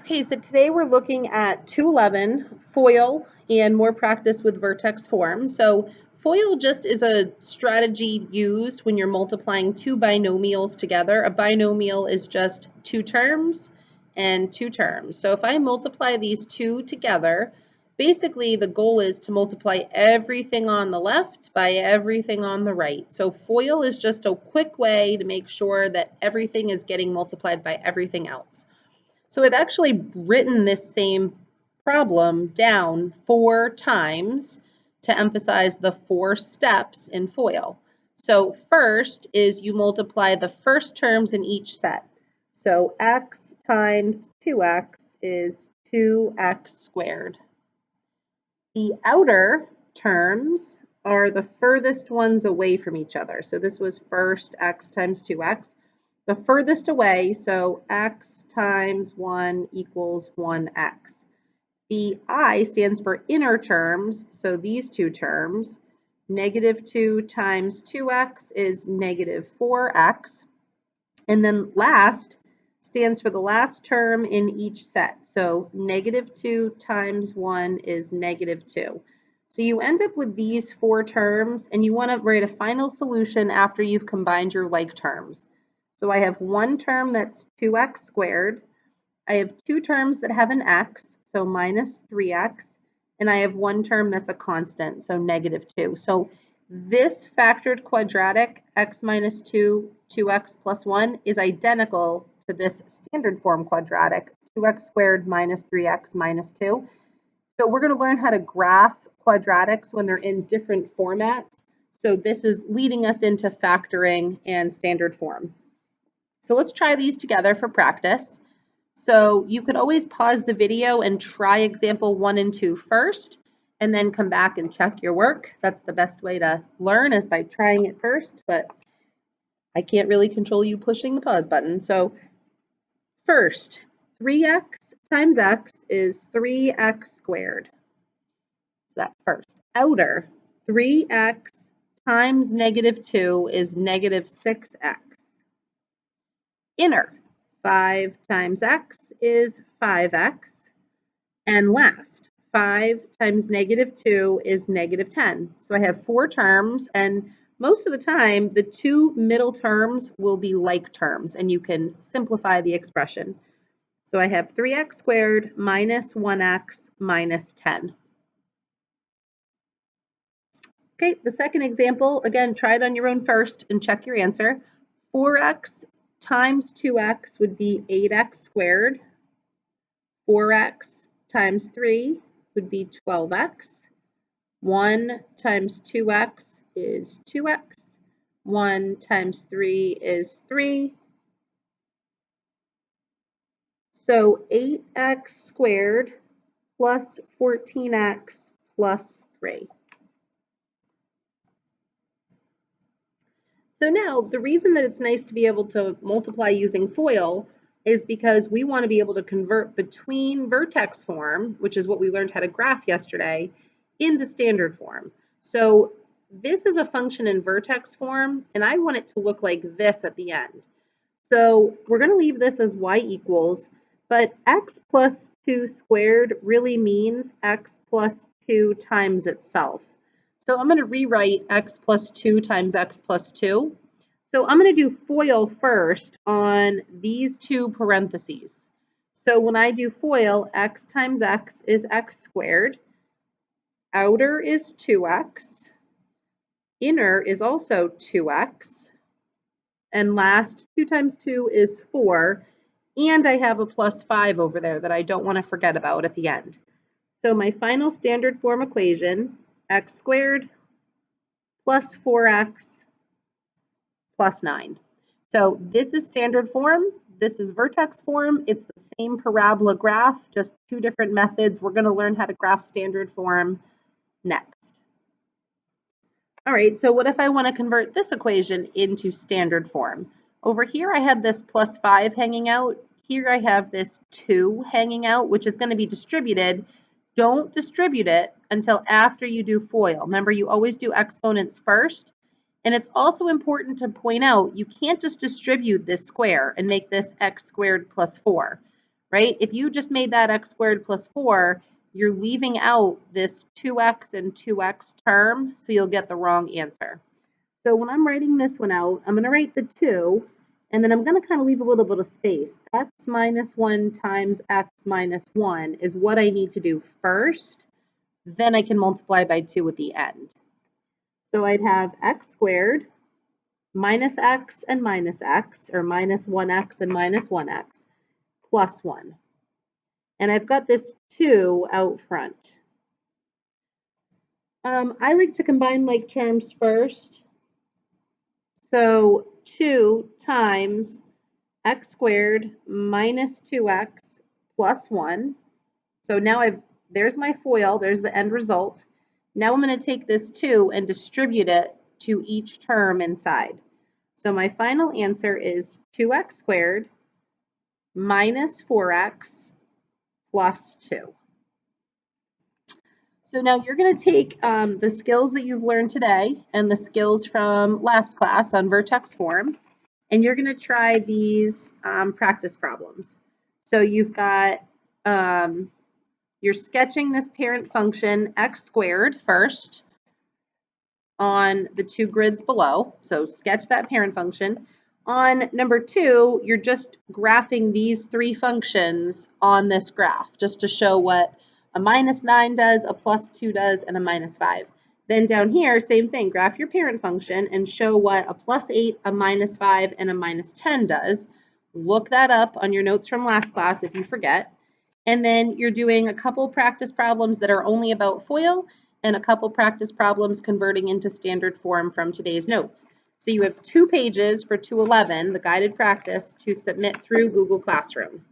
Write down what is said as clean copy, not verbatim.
Okay, so today we're looking at 211, FOIL, and more practice with vertex form. So FOIL just is a strategy used when you're multiplying two binomials together. A binomial is just two terms and two terms. So if I multiply these two together, basically the goal is to multiply everything on the left by everything on the right. So FOIL is just a quick way to make sure that everything is getting multiplied by everything else. So I've actually written this same problem down 4 times to emphasize the 4 steps in FOIL. So first is you multiply the first terms in each set. So x times 2x is 2x squared. The outer terms are the furthest ones away from each other. So this was first x times 2x. The furthest away, so x times 1 equals 1x. The I stands for inner terms, so these two terms. Negative 2 times 2x is negative 4x. And then last stands for the last term in each set. So negative 2 times 1 is negative 2. So you end up with these 4 terms, and you want to write a final solution after you've combined your like terms. So I have one term that's 2x squared. I have two terms that have an x, so minus 3x. And I have one term that's a constant, so negative 2. So this factored quadratic, x minus 2, 2x plus 1, is identical to this standard form quadratic, 2x squared minus 3x minus 2. So we're going to learn how to graph quadratics when they're in different formats. So this is leading us into factoring and standard form. So let's try these together for practice. So you could always pause the video and try example 1 and 2 first, and then come back and check your work. That's the best way to learn, is by trying it first, but I can't really control you pushing the pause button. So first, 3x times x is 3x squared. So that first. Outer, 3x times negative 2 is negative 6x. Inner, 5 times x is 5x. And last, 5 times negative 2 is negative 10. So I have 4 terms, and most of the time, the two middle terms will be like terms, and you can simplify the expression. So I have 3x squared minus 1x minus 10. Okay, the second example, again, try it on your own first and check your answer. 4x times 2x would be 8x squared. 4x times 3 would be 12x. 1 times 2x is 2x. 1 times 3 is 3. So 8x squared plus 14x plus 3. So now, the reason that it's nice to be able to multiply using FOIL is because we want to be able to convert between vertex form, which is what we learned how to graph yesterday, into standard form. So this is a function in vertex form, and I want it to look like this at the end. So we're going to leave this as y equals, but x plus 2 squared really means x plus 2 times itself. So I'm going to rewrite x plus 2 times x plus 2. So I'm going to do FOIL first on these two parentheses. So when I do FOIL, x times x is x squared. Outer is 2x. Inner is also 2x. And last, 2 times 2 is 4. And I have a plus 5 over there that I don't want to forget about at the end. So my final standard form equation, x squared plus 4x plus 9. So this is standard form. This is vertex form. It's the same parabola graph, just two different methods. We're going to learn how to graph standard form next. All right, so what if I want to convert this equation into standard form? Over here, I had this plus 5 hanging out. Here I have this 2 hanging out, which is going to be distributed. Don't distribute it until after you do FOIL. Remember, you always do exponents first. And it's also important to point out, you can't just distribute this square and make this x squared plus 4, right? If you just made that x squared plus 4, you're leaving out this 2x and 2x term, so you'll get the wrong answer. So when I'm writing this one out, I'm going to write the 2, and then I'm going to kind of leave a little bit of space. X minus 1 times x minus 1 is what I need to do first. Then I can multiply by 2 at the end. So I'd have x squared minus x and minus x, or minus 1x and minus 1x, plus 1. And I've got this 2 out front. I like to combine like terms first. So 2 times x squared minus 2x plus 1. So now there's my FOIL, there's the end result. Now I'm going to take this 2 and distribute it to each term inside. So my final answer is 2x squared minus 4x plus 2. So now you're going to take the skills that you've learned today and the skills from last class on vertex form, and you're going to try these practice problems. So you've got, you're sketching this parent function x squared first on the 2 grids below. So sketch that parent function. On number 2, you're just graphing these 3 functions on this graph just to show what a minus 9 does, a plus 2 does, and a minus 5. Then down here, same thing, graph your parent function and show what a plus 8, a minus 5, and a minus 10 does. Look that up on your notes from last class if you forget. And then you're doing a couple practice problems that are only about FOIL and a couple practice problems converting into standard form from today's notes. So you have 2 pages for 211, the guided practice, to submit through Google Classroom.